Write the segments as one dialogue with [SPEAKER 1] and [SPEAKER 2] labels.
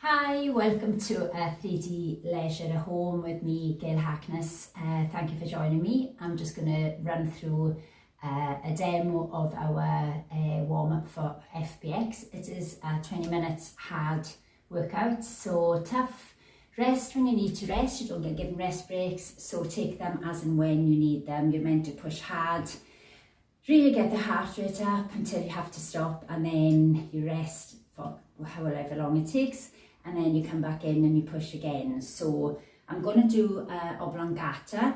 [SPEAKER 1] Hi, welcome to a 3D Leisure at Home with me, Gail Harkness. Thank you for joining me. I'm just going to run through a demo of our warm-up for FBX. It is a 20 minutes hard workout, so tough. Rest when you need to rest. You don't get given rest breaks, so take them as and when you need them. You're meant to push hard, really get the heart rate up until you have to stop, and then you rest for however long it takes. And then you come back in and you push again. So I'm going to do oblongata.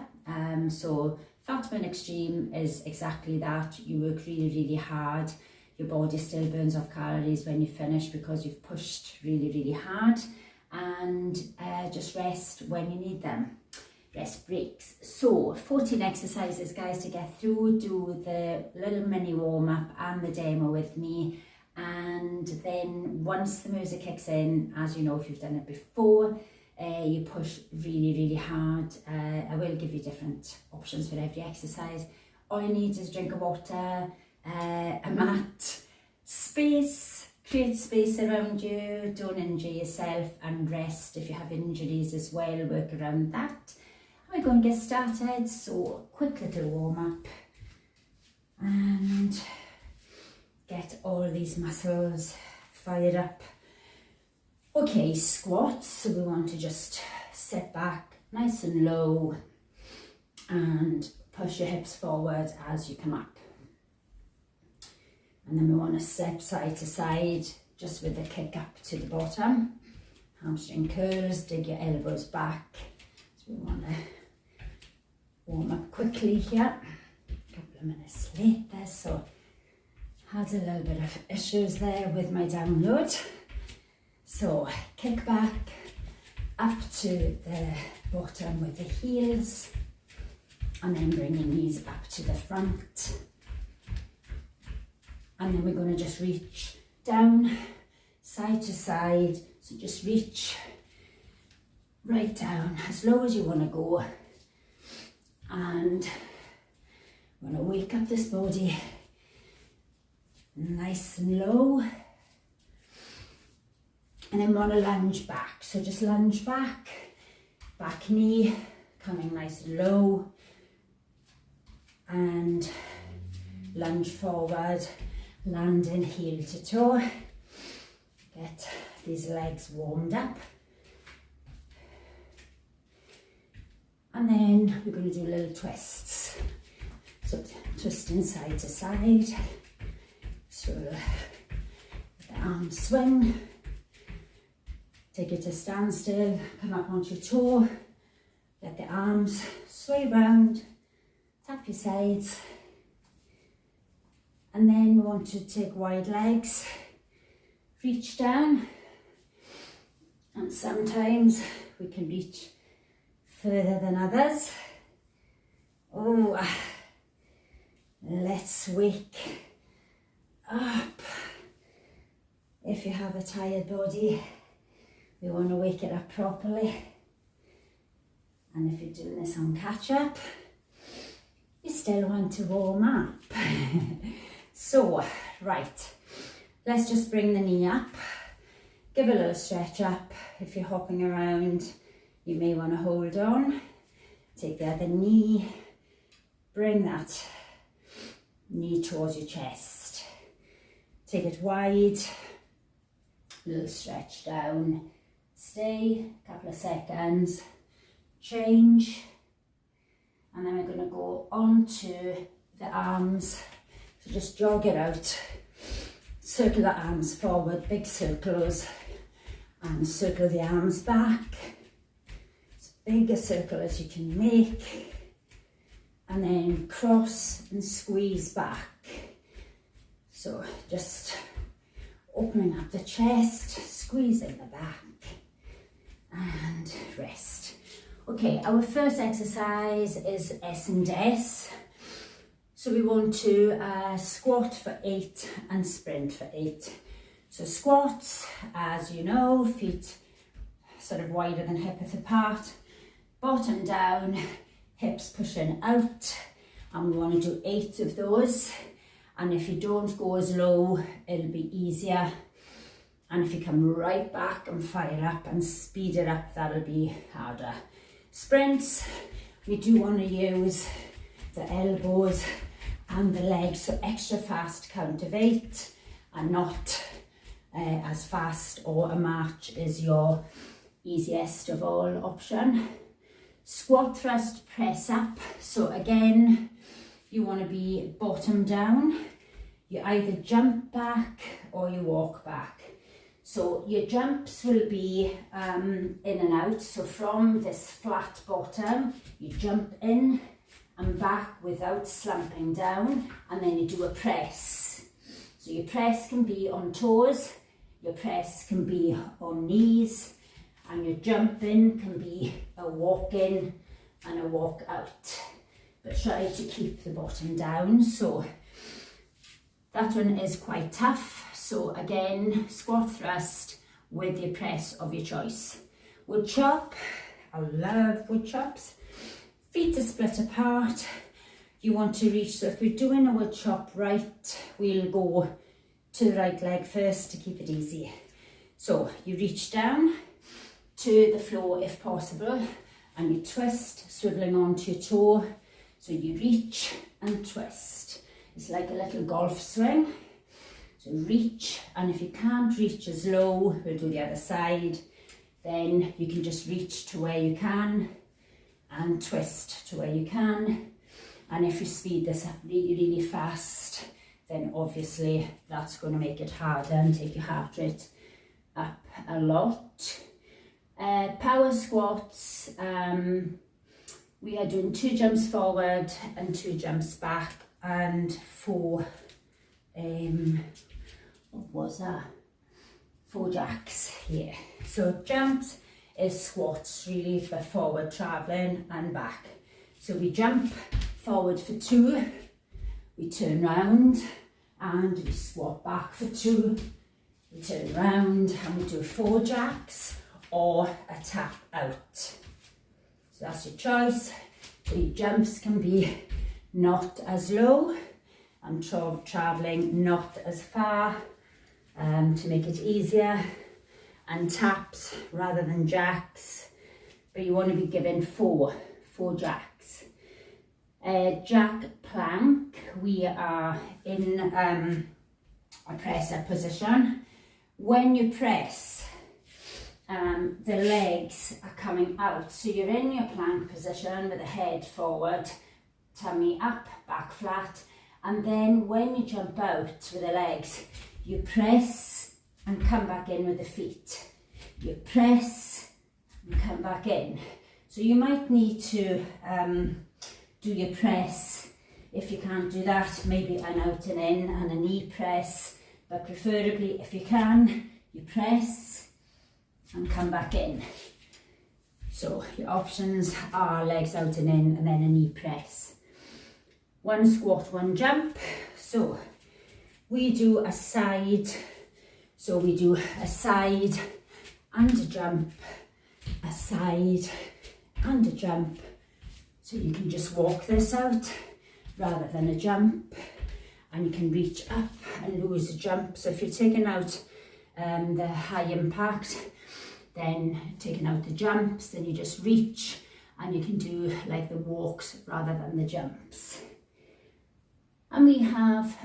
[SPEAKER 1] So fat burn extreme is exactly that. You work really hard. Your body still burns off calories when you finish because you've pushed really hard. And just rest when you need them. Rest breaks. So 14 exercises, guys, to get through. Do the little mini warm up and the demo with me. And then once the music kicks in, as you know, if you've done it before, you push really hard. I will give you different options for every exercise. All you need is a drink of water, a mat, space, create space around you, don't injure yourself, and rest if you have injuries as well, work around that. We're going to get started, so quick little warm up and get all these muscles fired up. Okay, squats, so we want to just sit back nice and low and push your hips forward as you come up. And then we want to step side to side just with the kick up to the bottom. Hamstring curls, dig your elbows back. So we want to warm up quickly here. A couple of minutes later, so had a little bit of issues there with my download. So kick back up to the bottom with the heels and then bring your knees up to the front. And then we're going to just reach down side to side. So just reach right down as low as you want to go. And we're going to wake up this body nice and low, and then want to lunge back. So just lunge back, back knee coming nice and low, and lunge forward, landing heel to toe. Get these legs warmed up, and then we're going to do little twists. So twisting side to side. So the arm swing, take it to standstill, come up onto your toe, let the arms sway round, tap your sides, and then we want to take wide legs, reach down, and sometimes we can reach further than others. Oh, let's wake up. If you have a tired body, we want to wake it up properly. And if you're doing this on catch up, you still want to warm up. So, right, let's just bring the knee up, give a little stretch up. If you're hopping around, you may want to hold on. Take the other knee, bring that knee towards your chest. Take it wide, little stretch down, stay, a couple of seconds, change, and then we're going to go onto the arms. So just jog it out, circle the arms forward, big circles, and circle the arms back, as big a circle as you can make, and then cross and squeeze back. So just opening up the chest, squeezing the back, and rest. Okay, our first exercise is S&S. So we want to squat for 8 and sprint for 8. So squats, as you know, feet sort of wider than hip width apart, bottom down, hips pushing out, and we want to do 8 of those. And if you don't go as low, it'll be easier. And if you come right back and fire up and speed it up, that'll be harder. Sprints, we do want to use the elbows and the legs, so extra fast count of 8 and not as fast, or a march is your easiest of all option. Squat thrust, press up. So again, you want to be bottom down. You either jump back or you walk back. So your jumps will be in and out. So from this flat bottom, you jump in and back without slumping down, and then you do a press. So your press can be on toes, your press can be on knees, and your jump in can be a walk in and a walk out. But try to keep the bottom down. So that one is quite tough. So again, squat thrust with your press of your choice. Wood chop, I love wood chops. Feet are split apart. You want to reach, so if we're doing a wood chop right, we'll go to the right leg first to keep it easy. So you reach down to the floor if possible, and you twist, swiveling onto your toe. So you reach and twist. It's like a little golf swing. So reach, and if you can't reach as low, we'll do the other side. Then you can just reach to where you can and twist to where you can. And if you speed this up really, really fast, then obviously that's going to make it harder and take your heart rate up a lot. Power squats, we are doing 2 jumps forward and 2 jumps back, and 4 4 jacks here. So jumps is squats really for forward traveling and back. So we jump forward for 2, we turn round and we squat back for 2, we turn round and we do 4 jacks or a tap out. So that's your choice. So your jumps can be not as low and traveling not as far to make it easier, and taps rather than jacks, but you want to be given 4 jacks. Jack plank, we are in a press up position. When you press, the legs are coming out, so you're in your plank position with the head forward, tummy up, back flat, and then when you jump out with the legs, you press and come back in with the feet. You press and come back in. So you might need to do your press. If you can't do that, maybe an out and in and a knee press, but preferably if you can, you press and come back in. So your options are legs out and in, and then a knee press. 1 squat, 1 jump. So we do a side, so we do a side and a jump, a side and a jump. So you can just walk this out rather than a jump, and you can reach up and lose a jump. So if you're taking out the high impact, then taking out the jumps, then you just reach and you can do like the walks rather than the jumps. And we have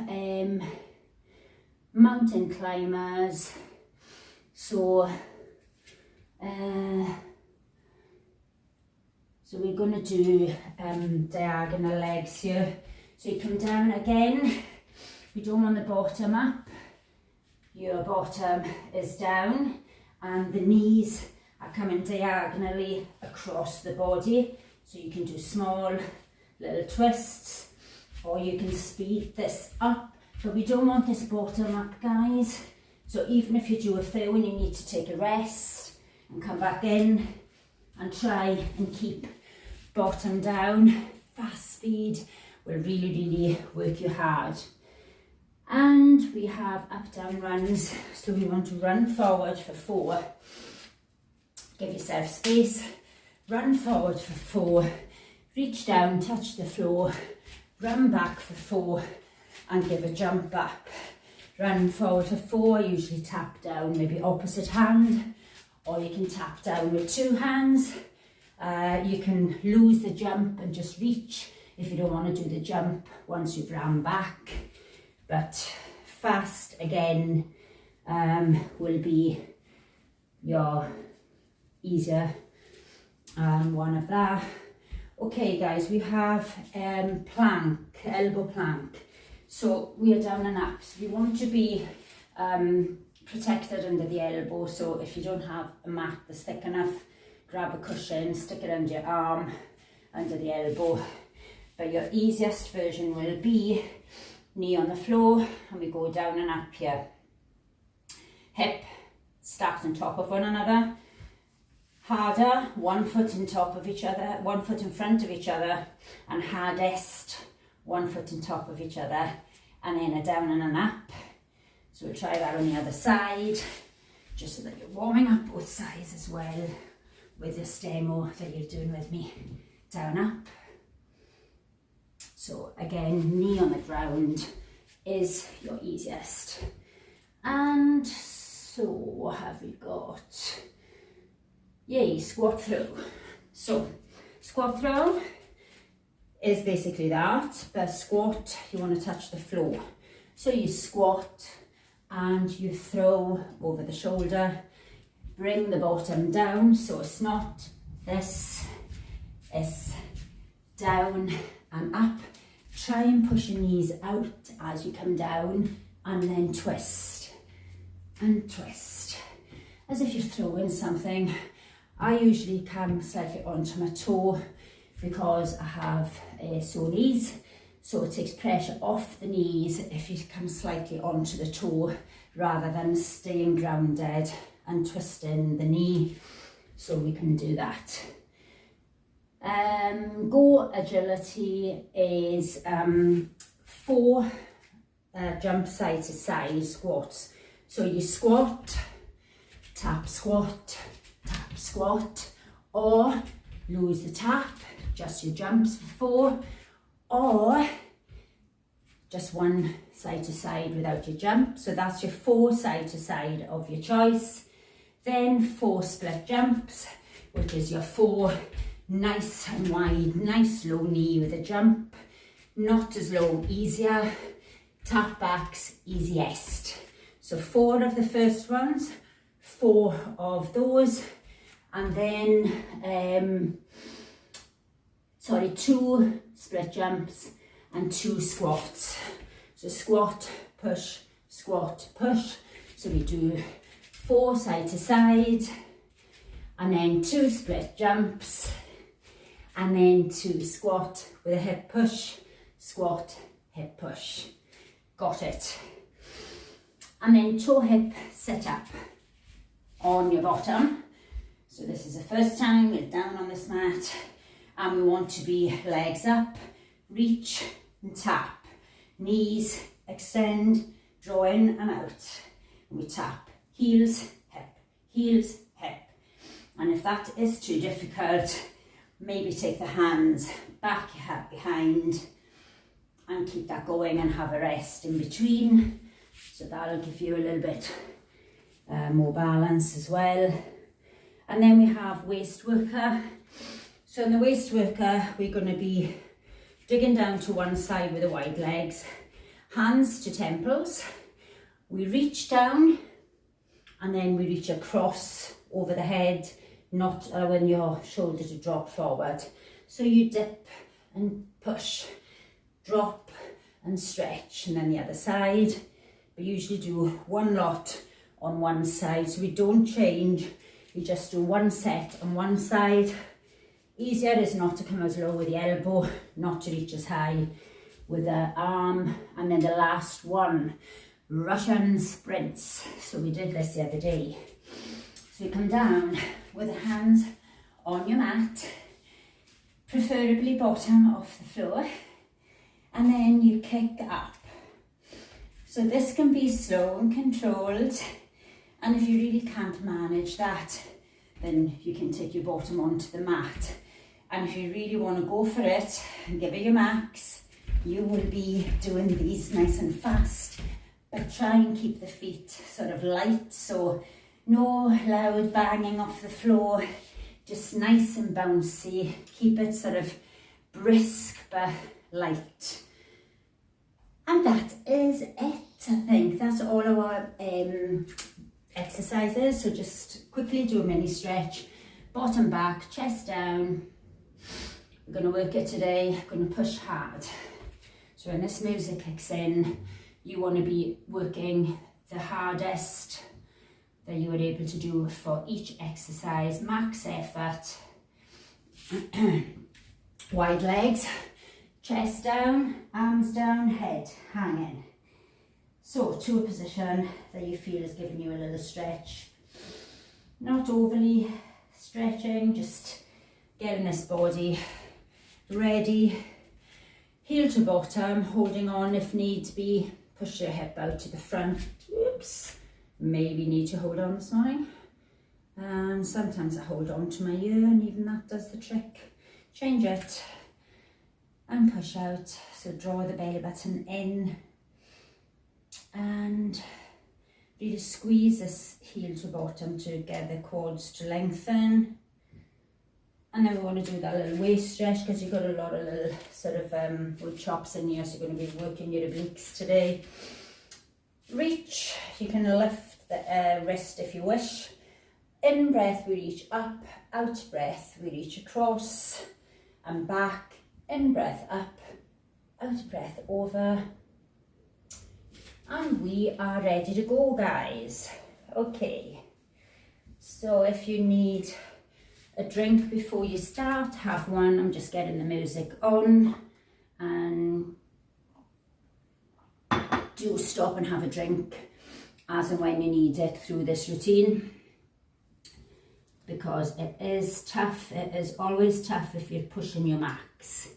[SPEAKER 1] mountain climbers. So we're going to do diagonal legs here. So you come down again. We don't want the bottom up. Your bottom is down and the knees are coming diagonally across the body. So you can do small little twists, or you can speed this up. But we don't want this bottom up, guys. So even if you do a few and you need to take a rest and come back in and try and keep bottom down, fast speed will really, really work you hard. And we have up down runs. So we want to run forward for 4. Give yourself space. Run forward for 4. Reach down, touch the floor. Run back for 4 and give a jump up. run forward for 4, usually tap down, maybe opposite hand, or you can tap down with 2 hands. You can lose the jump and just reach if you don't want to do the jump once you've ran back. But fast again will be your easier one of that. Okay guys, we have plank, elbow plank. So we are down and up. So we want to be protected under the elbow. So if you don't have a mat that's thick enough, grab a cushion, stick it under your arm, under the elbow. But your easiest version will be knee on the floor, and we go down and up here. Hip stacked on top of one another. Harder, 1 foot in top of each other, 1 foot in front of each other, and hardest, 1 foot in top of each other, and then a down and an up. So we'll try that on the other side, just so that you're warming up both sides as well with this demo that you're doing with me. Down, up. So again, knee on the ground is your easiest. And so what have we got? Yay, squat throw. So squat throw is basically that, but squat, you want to touch the floor. So you squat and you throw over the shoulder, bring the bottom down, so it's not this, it's down and up. Try and push your knees out as you come down, and then twist and twist, as if you're throwing something. I usually come slightly onto my toe because I have sore knees, so it takes pressure off the knees if you come slightly onto the toe rather than staying grounded and twisting the knee. So we can do that. Go agility is 4 jump side to side squats. So you squat, tap, squat, tap, squat, or lose the tap, just your jumps for 4, or just 1 side to side without your jump. So that's your 4 side to side of your choice. Then 4 split jumps, which is your 4 nice and wide, nice low knee with a jump, not as low, easier, tap backs, easiest. So 4 of the first ones, 4 of those, and then 2 split jumps and 2 squats. So squat, push, squat, push. So we do 4 side to side, and then 2 split jumps, and then 2 squat with a hip push, squat, hip push. Got it. And then toe hip sit up on your bottom. So this is the first time we're down on this mat, and we want to be legs up, reach and tap, knees extend, draw in and out. And we tap, heels, hip. And if that is too difficult, maybe take the hands back behind and keep that going and have a rest in between. So that'll give you a little bit more balance as well. And then we have waist worker. So in the waist worker, we're going to be digging down to one side with the wide legs, hands to temples. We reach down and then we reach across over the head, not allowing your shoulder to drop forward. So you dip and push, drop and stretch, and then the other side. We usually do one lot on one side, so we don't change. We just do one set on one side. Easier is not to come as low with the elbow, not to reach as high with the arm. And then the last one, Russian sprints. So we did this the other day. So you come down with the hands on your mat, preferably bottom off the floor, and then you kick up. So this can be slow and controlled, and if you really can't manage that, then you can take your bottom onto the mat. And if you really want to go for it and give it your max, you will be doing these nice and fast. But try and keep the feet sort of light, so no loud banging off the floor, just nice and bouncy. Keep it sort of brisk but light. And that is it, I think. That's all our exercises. So just quickly do a mini stretch, bottom back, chest down. We're going to work it today, going to push hard. So when this music kicks in, you want to be working the hardest that you were able to do for each exercise, max effort. Wide legs, chest down, arms down, head hanging. So to a position that you feel is giving you a little stretch. Not overly stretching, just getting this body ready. Heel to bottom, holding on if need be. Push your hip out to the front. Oops. Maybe need to hold on this morning. And sometimes I hold on to my ear and even that does the trick. Change it and push out. So draw the belly button in and really squeeze this heel to bottom to get the quads to lengthen. And then we want to do that little waist stretch because you've got a lot of little sort of wood chops in here, so you're going to be working your obliques today. Reach, you can lift the wrist if you wish. In breath we reach up, out breath we reach across and back. In breath up, out breath over. And we are ready to go, guys. Okay, so if you need a drink before you start, have one. I'm just getting the music on, and do stop and have a drink as and when you need it through this routine, because it is tough. It is always tough if you're pushing your max.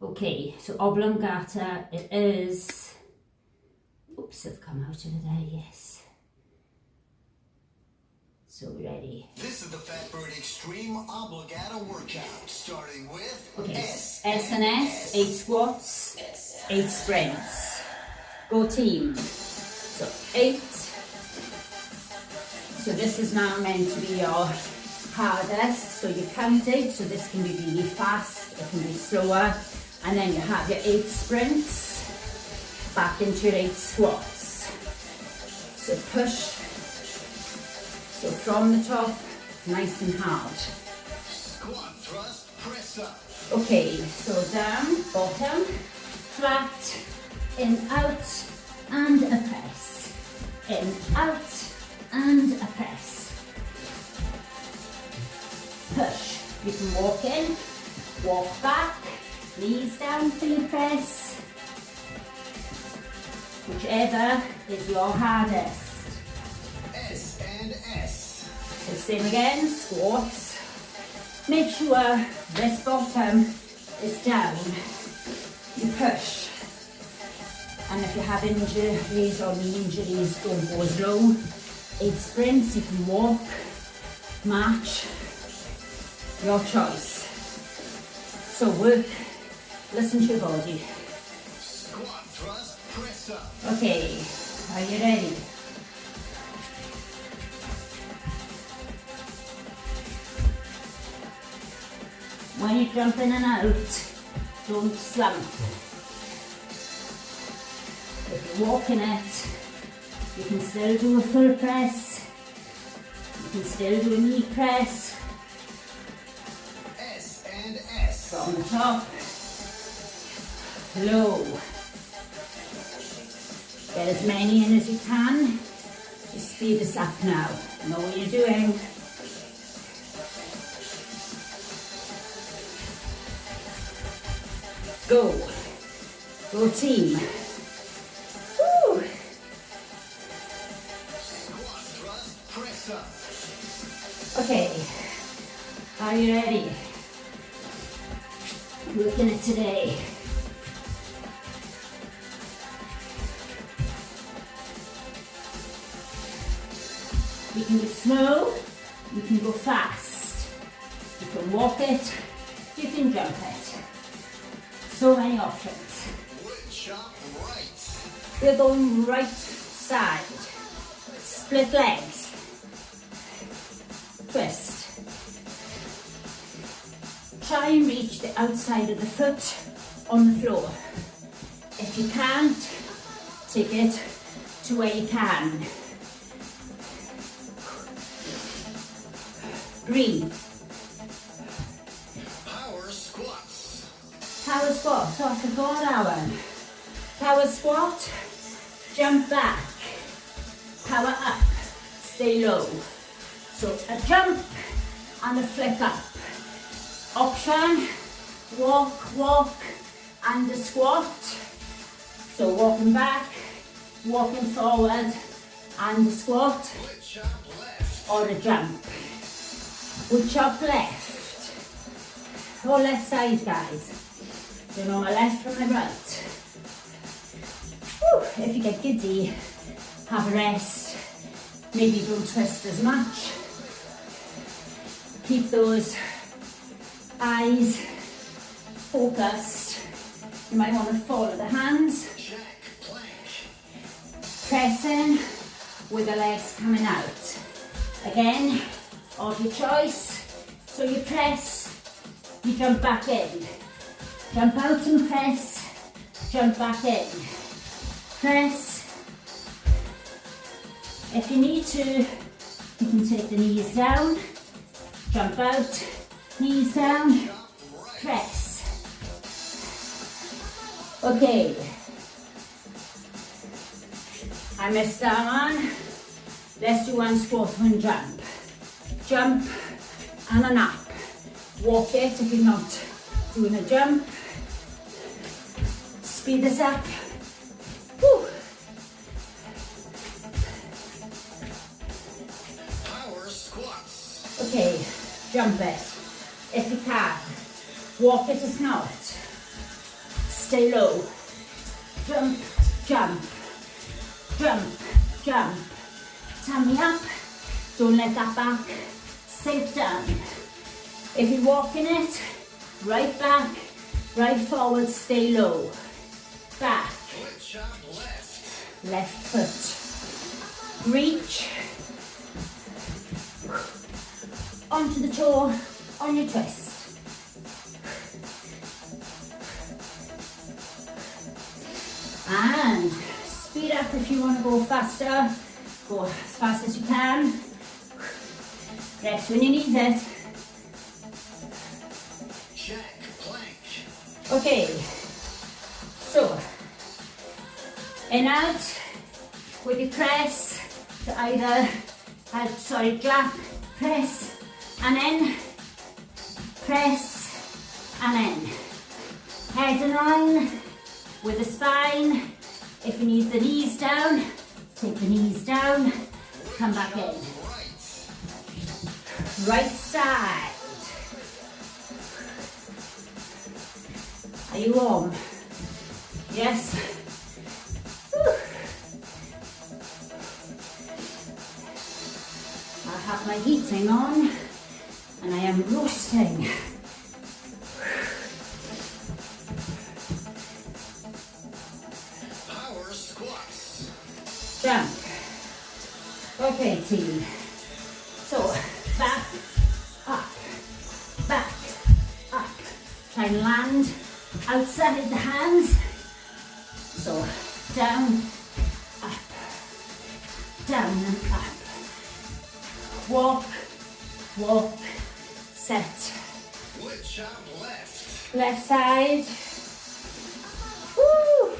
[SPEAKER 1] Okay, so oblongata it is. Oops, I've come out of it there, yes. So we're ready.
[SPEAKER 2] This is the Fatbird Extreme Obligata workout, starting with
[SPEAKER 1] S and S, 8 squats, 8 sprints. Go team. So 8. So this is now meant to be your hardest. So you count it. So this can be really fast, it can be slower. And then you have your 8 sprints back into your 8 squats. So push. So from the top, nice and hard.
[SPEAKER 2] Squat, thrust, press up.
[SPEAKER 1] Okay, so down, bottom, flat, in, out, and a press. In, out, and a press. Push. You can walk in, walk back, knees down for your press. Whichever is your hardest.
[SPEAKER 2] S and S.
[SPEAKER 1] So same again, squats. Make sure this bottom is down. You push. And if you have injuries or knee injuries, don't go as low. 8 sprints, you can walk, march, your choice. So work, listen to your body.
[SPEAKER 2] Squat, thrust, press up.
[SPEAKER 1] Okay, are you ready? When you jump in and out, don't slump. If you're walking it, you can still do a full press. You can still do a knee press.
[SPEAKER 2] S and S.
[SPEAKER 1] From the top, low. Get as many in as you can. Just speed this up now. Know what you're doing. Go. Go team. Woo.
[SPEAKER 2] Squat, thrust, press up.
[SPEAKER 1] Okay. Are you ready? Working it today. You can go slow, you can go fast. You can walk it, you can jump it. So many options.
[SPEAKER 2] Wood chop right.
[SPEAKER 1] We're going right side. Split legs. Twist. Try and reach the outside of the foot on the floor. If you can't, take it to where you can. Breathe.
[SPEAKER 2] Power squats.
[SPEAKER 1] Power squat. So I forgot that one. Power squat. Jump back. Power up. Stay low. So a jump and a flick up. Option. Walk, walk, and a squat. So walking back, walking forward, and a squat.
[SPEAKER 2] Split chop left.
[SPEAKER 1] Or a jump. Wood chop left. Or left side, guys. You know my left from my right. Whew. If you get giddy, have a rest. Maybe don't twist as much. Keep those eyes focused. You might want to follow the hands.
[SPEAKER 2] Jack plank.
[SPEAKER 1] Pressing with the legs coming out. Again, of your choice. So you press, you jump back in. Jump out and press, jump back in. Press. If you need to, you can take the knees down, jump out, knees down, press. Okay. I missed that one. Let's do one squat, one jump. Jump and an up. Walk it if you're not doing a jump. Speed this up. Woo.
[SPEAKER 2] Power squats.
[SPEAKER 1] Okay, jump it. If you can. Walk it if not. Stay low. Jump, jump. Jump, jump. Tummy up. Don't let that back sink down. If you're walking it, right back, right forward, stay low. Back.
[SPEAKER 2] Split chop left.
[SPEAKER 1] Left foot. Reach. Onto the toe, on your twist. And speed up if you want to go faster. Go as fast as you can. Rest when you need it.
[SPEAKER 2] Jack plank.
[SPEAKER 1] Okay, so in out with your press to either, jack, press and in, press and in. Head in line with the spine. If you need the knees down, take the knees down, come back in. Right side. Are you warm? Yes? Whew. I have my heating on and I am roasting.
[SPEAKER 2] Power squats.
[SPEAKER 1] Jump. Okay, team. So, back, up, back, up. Try and land outside the hands. So, down, up, down and up. Walk, walk, set.
[SPEAKER 2] Split chop left.
[SPEAKER 1] Left side. Woo!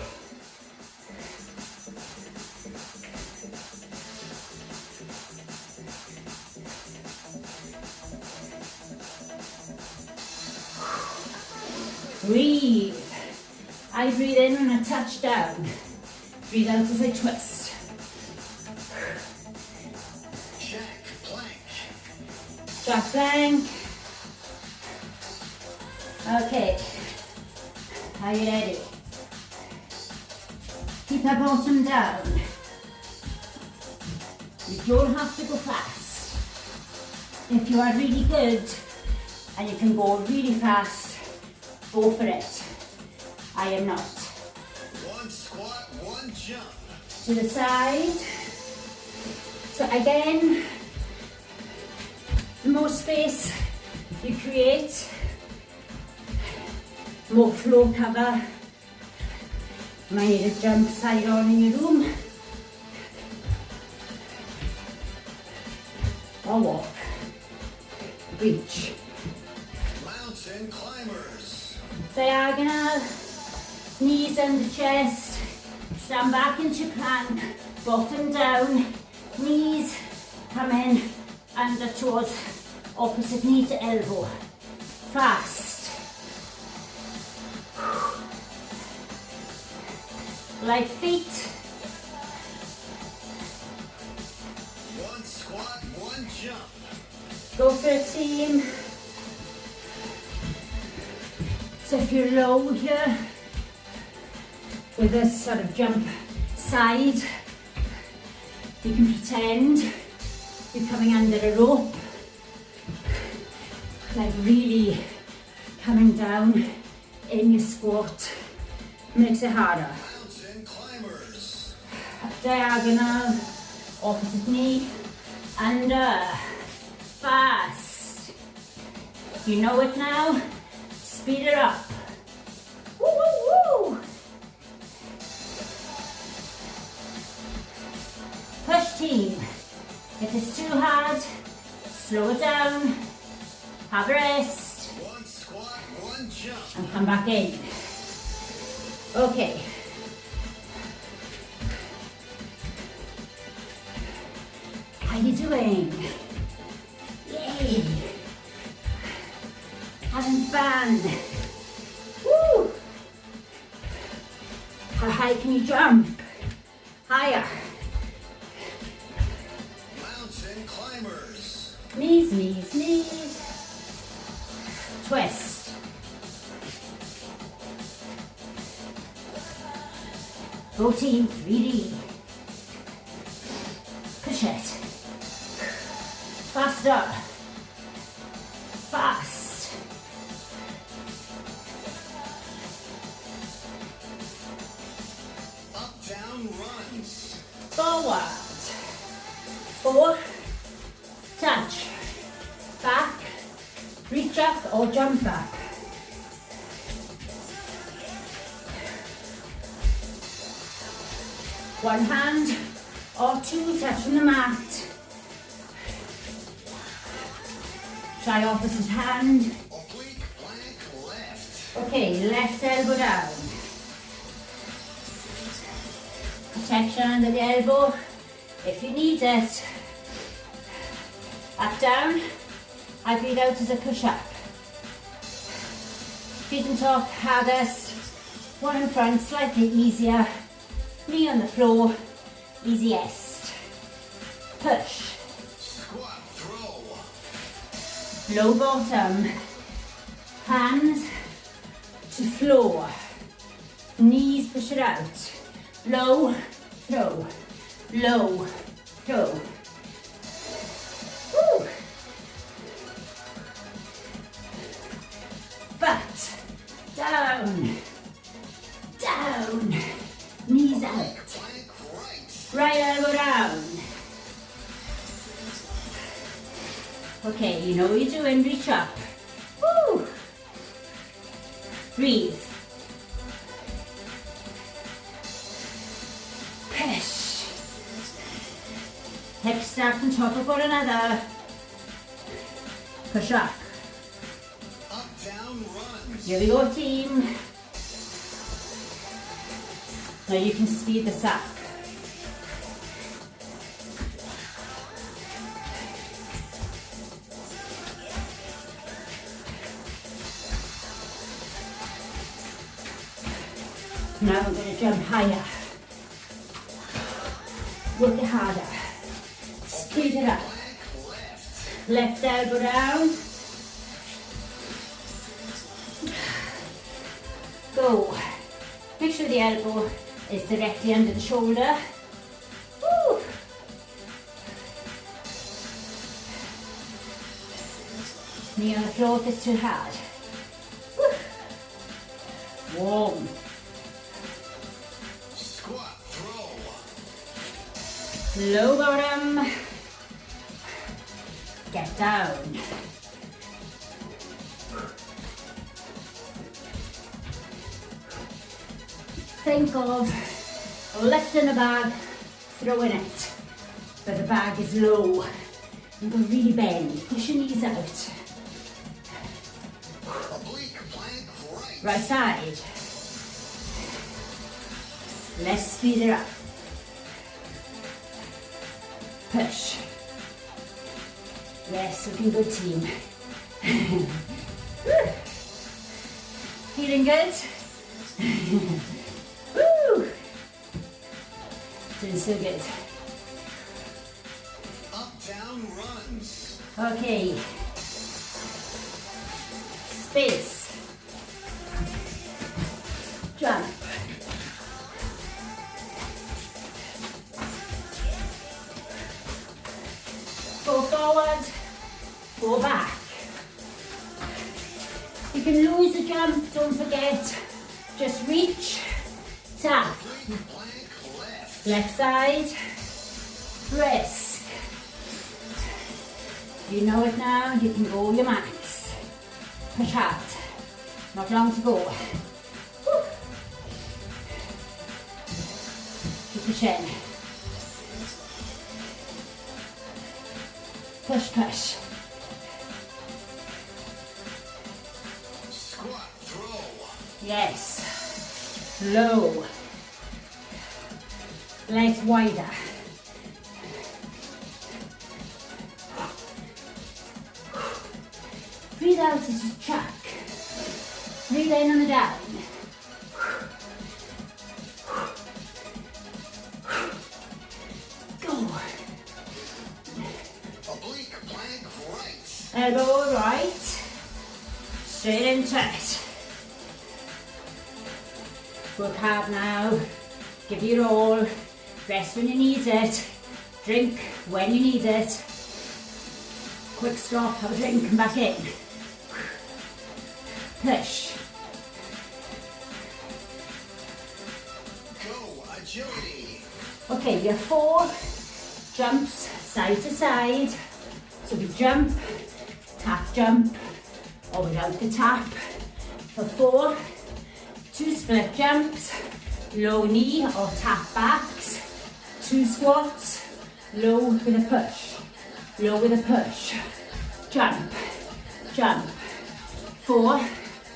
[SPEAKER 1] Breathe. I breathe in when I touch down. Breathe out as I twist.
[SPEAKER 2] Jack plank.
[SPEAKER 1] Jack plank. Okay. Are you ready? Keep our bottom down. You don't have to go fast. If you are really good and you can go really fast, go for it. I am not.
[SPEAKER 2] One squat, one jump.
[SPEAKER 1] to the side. So again, the more space you create, more floor cover. You might need to jump side on in your room or walk. Reach.
[SPEAKER 2] Mountain climbers.
[SPEAKER 1] Diagonal, knees under chest, stand back into plank, bottom down, knees come in under towards opposite knee to elbow. Fast. Light feet.
[SPEAKER 2] One squat, one jump.
[SPEAKER 1] Go for a team. So if you're low here, with this sort of jump side, you can pretend you're coming under a rope, like really coming down in your squat. Makes it harder.
[SPEAKER 2] Mountain climbers.
[SPEAKER 1] Diagonal, opposite knee, under, fast. You know it now, speed it up. Woo, woo, woo. Push team. If it's too hard, slow it down, have a rest,
[SPEAKER 2] One squat, one jump.
[SPEAKER 1] and come back in. Okay. How you doing? Yay! Having fun. Woo! How high can you jump? Higher.
[SPEAKER 2] Mountain climbers.
[SPEAKER 1] Knees, knees, knees. Twist. Go team 3D. Push it. Faster. Fast.
[SPEAKER 2] Up, down, runs.
[SPEAKER 1] Forward. 4. Touch. Back. Reach up or jump back. One hand or two touching the mat. Try opposite hand.
[SPEAKER 2] Oblique plank left.
[SPEAKER 1] Okay, left elbow down. Protection under the elbow if you need it. Up, down. I breathe out as a push-up. Feet on top, hardest. One in front, slightly easier. Knee on the floor, easiest. Push.
[SPEAKER 2] Squat, throw.
[SPEAKER 1] Low bottom. Hands to floor. Knees push it out. Low, throw. Low, throw. Woo. Butt. Down. Down. Knees out.
[SPEAKER 2] Plank right.
[SPEAKER 1] Right elbow down. Okay, you know what you're doing, reach up. Woo. Breathe. Push. Hips stacked on top of one another. Push up.
[SPEAKER 2] Up, down, runs.
[SPEAKER 1] Here we go, team. Now you can speed this up. Now I'm going to jump higher. Work it harder. Speed it up. Left elbow down. Go. Make sure the elbow is directly under the shoulder. Woo. Knee on the floor if it's too hard. Woo. Warm.
[SPEAKER 2] Squat, throw.
[SPEAKER 1] low bottom, get down. Think of lifting a bag, throwing it, but the bag is low. You can really bend, push your knees out.
[SPEAKER 2] Oblique plank
[SPEAKER 1] Right side. Let's speed it up. Push. Yes, looking good, team. Feeling good? Woo! Doing so good.
[SPEAKER 2] Up, down, runs.
[SPEAKER 1] Okay. Space. Jump. Go forward, go back. You can lose the jump, don't forget. Just reach, tap.
[SPEAKER 2] Plank left.
[SPEAKER 1] Left side, brisk. You know it now, you can go your max. Push hard. Not long to go. Woo. Keep pushing. Push, push.
[SPEAKER 2] Squat, throw.
[SPEAKER 1] Yes. Low. Legs wider. Breathe out as you chuck. Breathe in on the down. Go.
[SPEAKER 2] Oblique plank right.
[SPEAKER 1] Elbow right. Straight into it. Work hard now. Give your all. Rest when you need it. Drink when you need it. Quick stop, have a drink, come back in. Push.
[SPEAKER 2] Go, agility.
[SPEAKER 1] Okay, we have 4 jumps side to side. So we jump, jump, or without the tap. For 4, 2 split jumps, low knee or tap backs, 2 squats, low with a push, low with a push. Jump, jump. 4,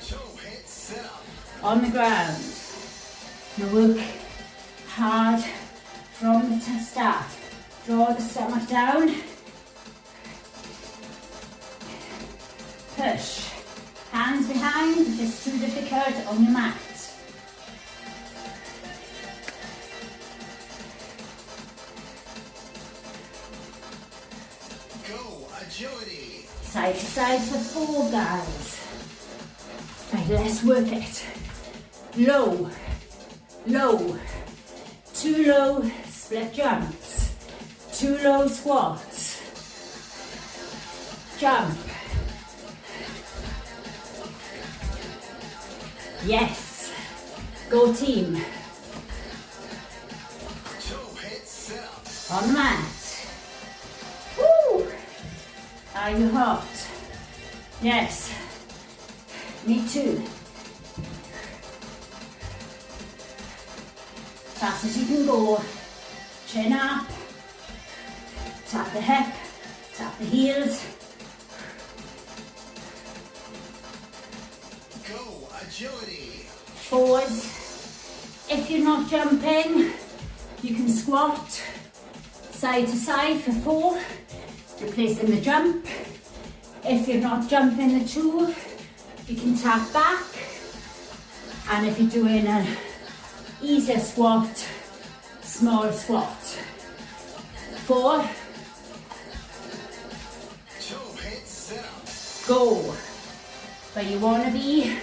[SPEAKER 2] Toe hit sit up.
[SPEAKER 1] on the ground. Now work hard from the start. Draw the stomach down. Push. Hands behind if it's too difficult on your mat.
[SPEAKER 2] Go, agility.
[SPEAKER 1] Side to side for 4, guys. Right, let's work it. Low, low. 2 low split jumps. 2 low squats. Jump. Yes. Go team.
[SPEAKER 2] Toe hit sit up.
[SPEAKER 1] On the mat. Woo! Are you hot? Yes. Me too. Fast as you can go. Chin up. Tap the hip. Tap the heels.
[SPEAKER 2] Go, agility.
[SPEAKER 1] Forwards. If you're not jumping, you can squat side to side for 4, replacing the jump. If you're not jumping the 2, you can tap back. And if you're doing an easier squat, small squat. 4,
[SPEAKER 2] Toe hit sit up.
[SPEAKER 1] go. But you want to be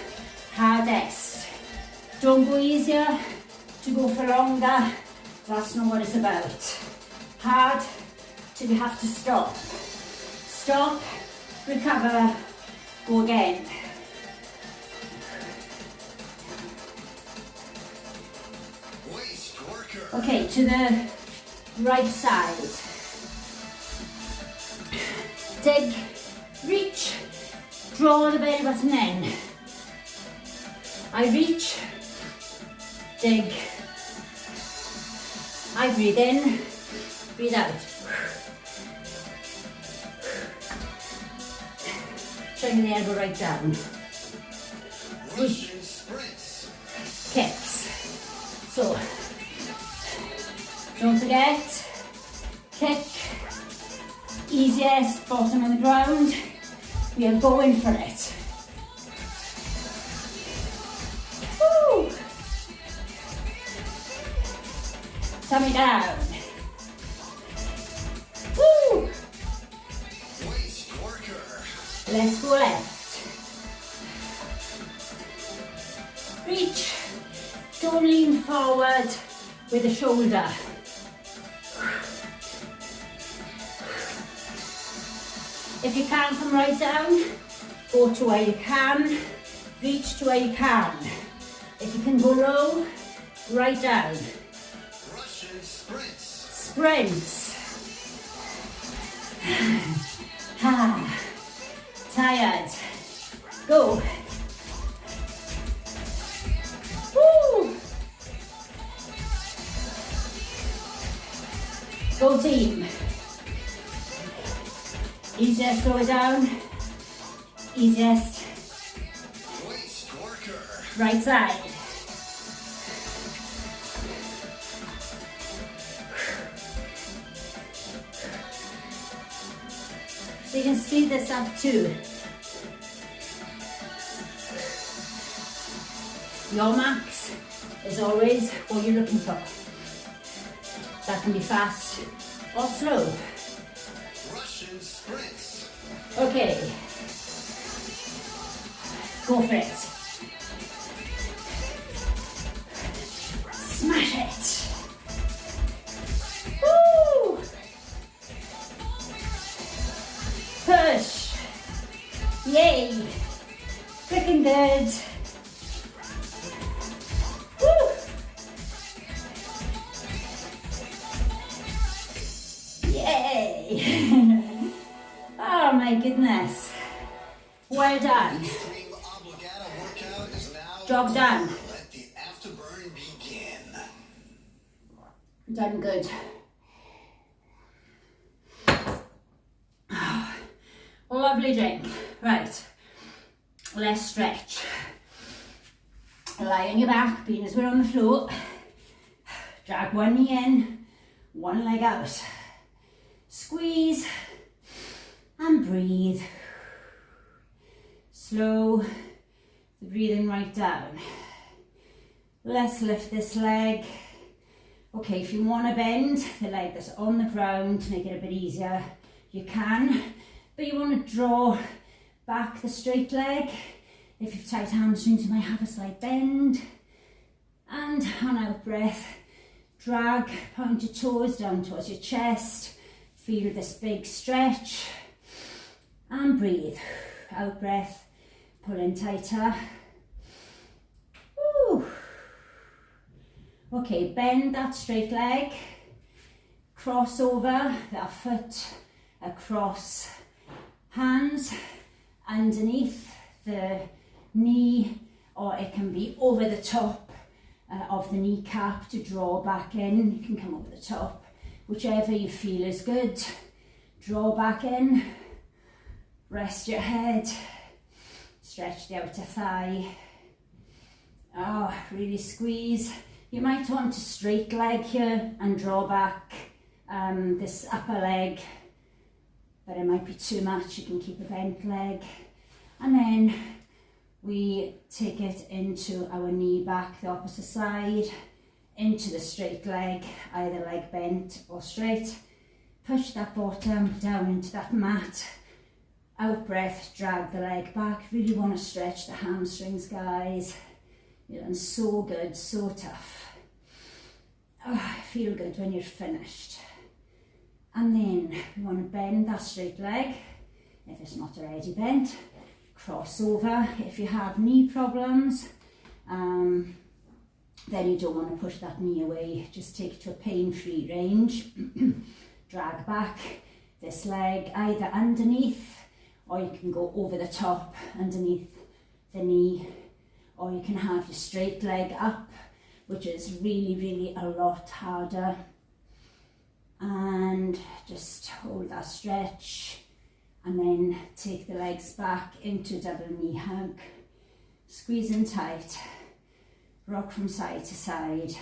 [SPEAKER 1] hardest. Don't go easier to go for longer. That's not what it's about. Hard till you have to stop. Stop, recover, go again.
[SPEAKER 2] Waist worker.
[SPEAKER 1] Okay, to the right side. Dig, reach, draw the belly button in. I reach, dig. I breathe in, breathe out. Bring the elbow right down.
[SPEAKER 2] Russian sprints.
[SPEAKER 1] Kicks. So, don't forget, kick, easiest, bottom on the ground. We are going for it. Woo! Tummy down. Woo!
[SPEAKER 2] Waist worker.
[SPEAKER 1] Let's go left. Reach. Don't lean forward with the shoulder. If you can't come right down, go to where you can. Reach to where you can. If you can go low, right down.
[SPEAKER 2] Russian sprints.
[SPEAKER 1] Sprints. Ha. Tired. Go. Woo. Go team. Easiest lower down. Easiest
[SPEAKER 2] Waist worker.
[SPEAKER 1] right side. So you can speed this up too. Your max is always what you're looking for. That can be fast or slow.
[SPEAKER 2] Russian sprints.
[SPEAKER 1] Okay. Go for it. Smash it. Woo! Push. Yay. Freaking good. Woo! Yay. Oh my goodness. Well done.
[SPEAKER 2] Extreme obligata workout is now
[SPEAKER 1] Job done.
[SPEAKER 2] Let the afterburn begin.
[SPEAKER 1] Done good. Lovely drink. Right. Let's stretch. Lie on your back, being as we're on the floor. Drag one knee in, one leg out. Squeeze and breathe. Slow the breathing right down. Let's lift this leg. Okay, if you want to bend the leg that's on the ground to make it a bit easier, you can. But you want to draw back the straight leg. If you've tight hamstrings, you might have a slight bend. And on out breath, drag, point your toes down towards your chest. Feel this big stretch. And breathe. Out breath, pull in tighter. Woo. Okay, bend that straight leg. Cross over that foot across. Hands underneath the knee, or it can be over the top of the kneecap to draw back in. You can come over the top, whichever you feel is good. Draw back in, rest your head, stretch the outer thigh. Oh, really squeeze. You might want to straight leg here and draw back this upper leg, but it might be too much. You can keep a bent leg. And then we take it into our knee back, the opposite side, into the straight leg, either leg bent or straight. Push that bottom down into that mat. Out breath, drag the leg back. Really want to stretch the hamstrings, guys. You're doing so good, so tough. Oh, feel good when you're finished. And then we want to bend that straight leg, if it's not already bent. Cross over if you have knee problems. then you don't want to push that knee away. Just take it to a pain-free range. Drag back this leg either underneath, or you can go over the top underneath the knee, or you can have your straight leg up, which is really a lot harder. And just hold that stretch, and then take the legs back into double knee hug. Squeeze in tight, rock from side to side,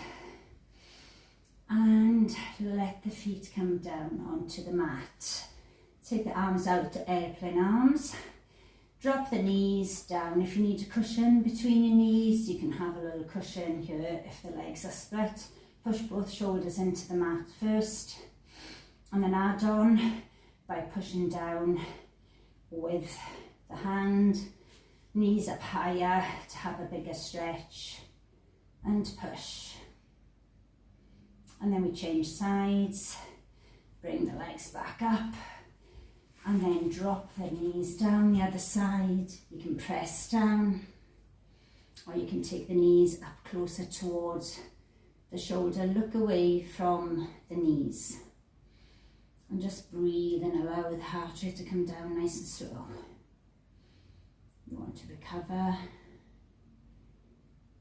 [SPEAKER 1] and let the feet come down onto the mat. Take the arms out to airplane arms. Drop the knees down. If you need a cushion between your knees, you can have a little cushion here if the legs are split. Push both shoulders into the mat first, and then add on by pushing down with the hand. Knees up higher to have a bigger stretch, and push. And then we change sides. Bring the legs back up, and then drop the knees down the other side. You can press down, or you can take the knees up closer towards the shoulder. Look away from the knees, and just breathe and allow the heart rate to come down nice and slow. You want to recover,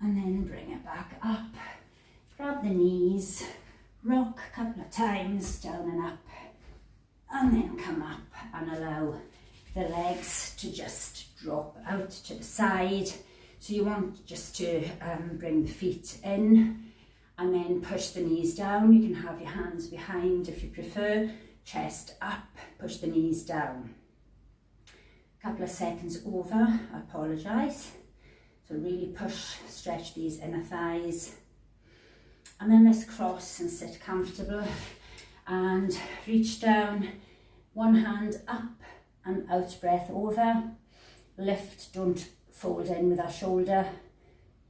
[SPEAKER 1] and then bring it back up. Grab the knees, rock a couple of times down and up, and then come up and allow the legs to just drop out to the side. So you want just to bring the feet in, and then push the knees down. You can have your hands behind if you prefer. Chest up, push the knees down. Couple of seconds over, I apologise. So really push, stretch these inner thighs. And then let's cross and sit comfortable, and reach down, one hand up and out breath over. Lift, don't fold in with our shoulder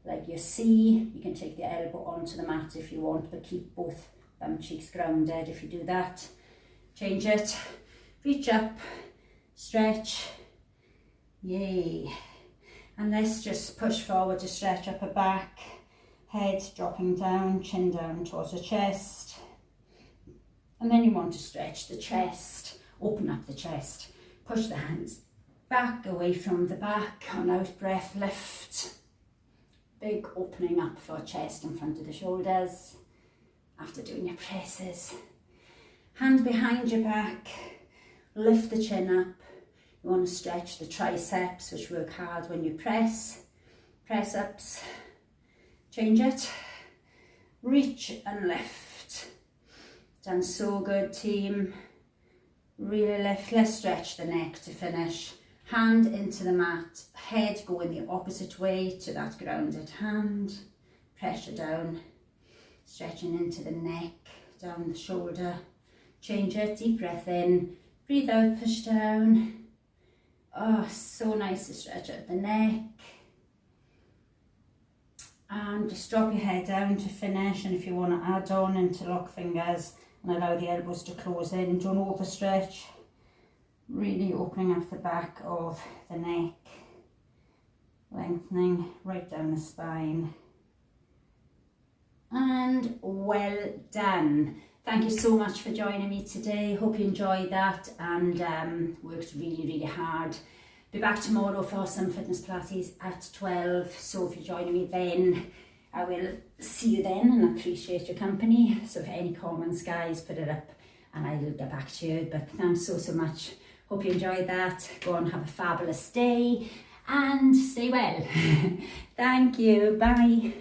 [SPEAKER 1] like your C. You can take the elbow onto the mat if you want, but keep both bum cheeks grounded if you do that. Change it, reach up, stretch, yay. And let's just push forward to stretch upper back, head dropping down, chin down towards the chest. And then you want to stretch the chest, open up the chest, push the hands back away from the back, on out breath, lift. Big opening up for chest in front of the shoulders after doing your presses. Hand behind your back, lift the chin up. You want to stretch the triceps, which work hard when you press. Press ups, change it, reach and lift. Done so good, team. Really lift. Let's stretch the neck to finish. Hand into the mat, head going the opposite way to that grounded hand. Pressure down, stretching into the neck, down the shoulder. Change it, deep breath in, breathe out, push down. Oh, so nice to stretch out the neck. And just drop your head down to finish, and if you want to add on interlock fingers and allow the elbows to close in, don't overstretch. Really opening up the back of the neck, lengthening right down the spine. And well done. Thank you so much for joining me today. Hope you enjoyed that and worked really hard. Be back tomorrow for some fitness Pilates at 12. So if you're joining me then, I will see you then and appreciate your company. So if any comments, guys, put it up and I will get back to you. But thanks so much. Hope you enjoyed that. Go on, have a fabulous day and stay well. Thank you. Bye.